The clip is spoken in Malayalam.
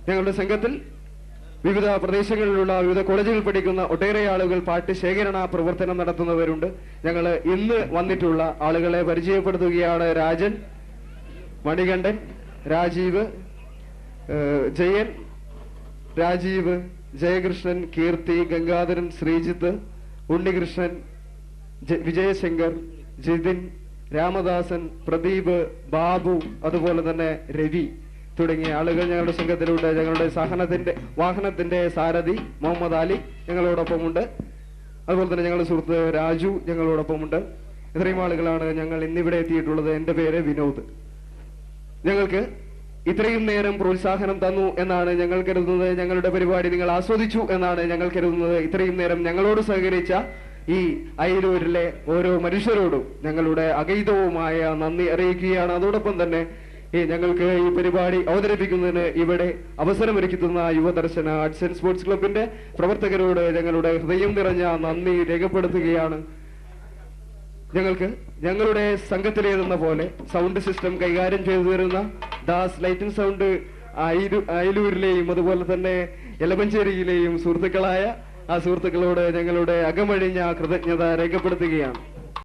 ഞങ്ങളുടെ സംഘത്തിൽ വിവിധ പ്രദേശങ്ങളിലുള്ള വിവിധ കോളേജുകളിൽ പഠിക്കുന്ന ഒട്ടേറെ ആളുകൾ പാട്ട് ശേഖരണ പ്രവർത്തനം നടത്തുന്നവരുണ്ട്. ഞങ്ങൾ ഇന്ന് വന്നിട്ടുള്ള ആളുകളെ പരിചയപ്പെടുത്തുകയാണ്. രാജൻ, മണികണ്ഠൻ, രാജീവ്, ജയൻ, രാജീവ്, ജയകൃഷ്ണൻ, കീർത്തി, ഗംഗാധരൻ, ശ്രീജിത്ത്, ഉണ്ണികൃഷ്ണൻ, വിജയശങ്കർ, ജിതിൻ, രാമദാസൻ, പ്രദീപ്, ബാബു, അതുപോലെ തന്നെ രവി തുടങ്ങിയ ആളുകൾ ഞങ്ങളുടെ സംഘത്തിലുണ്ട്. ഞങ്ങളുടെ വാഹനത്തിന്റെ സാരഥി മുഹമ്മദ് അലി ഞങ്ങളോടൊപ്പമുണ്ട്. അതുപോലെ തന്നെ ഞങ്ങളുടെ സുഹൃത്ത് രാജു ഞങ്ങളോടൊപ്പമുണ്ട്. ഇത്രയും ആളുകളാണ് ഞങ്ങൾ ഇന്നിവിടെ എത്തിയിട്ടുള്ളത്. എൻ്റെ പേര് വിനോദ്. ഞങ്ങൾക്ക് ഇത്രയും നേരം പ്രോത്സാഹനം തന്നു എന്നാണ് ഞങ്ങൾ കരുതുന്നത്. ഞങ്ങളുടെ പരിപാടി നിങ്ങൾ ആസ്വദിച്ചു എന്നാണ് ഞങ്ങൾ കരുതുന്നത്. ഇത്രയും നേരം ഞങ്ങളോട് സഹകരിച്ച ഈ അയിലൂരിലെ ഓരോ മനുഷ്യരോടും ഞങ്ങളുടെ അഗൈതവുമായ നന്ദി അറിയിക്കുകയാണ്. അതോടൊപ്പം തന്നെ ഞങ്ങൾക്ക് ഈ പരിപാടി അവതരിപ്പിക്കുന്നതിന് ഇവിടെ അവസരമൊരുക്കി തന്ന യുവദർശന ആർട്സ് ആൻഡ് സ്പോർട്സ് ക്ലബിന്റെ പ്രവർത്തകരോട് ഞങ്ങളുടെ ഹൃദയം നിറഞ്ഞ നന്ദി രേഖപ്പെടുത്തുകയാണ്. ഞങ്ങളുടെ സംഘത്തിലേതെന്ന പോലെ സൗണ്ട് സിസ്റ്റം കൈകാര്യം ചെയ്തു തരുന്ന ദാസ് ലൈറ്റിംഗ് സൗണ്ട് അയിലൂരിലെയും അതുപോലെ തന്നെ എലമഞ്ചേരിയിലെയും സുഹൃത്തുക്കളായ ആ സുഹൃത്തുക്കളോട് ഞങ്ങളുടെ അകമഴിഞ്ഞ കൃതജ്ഞത രേഖപ്പെടുത്തുകയാണ്.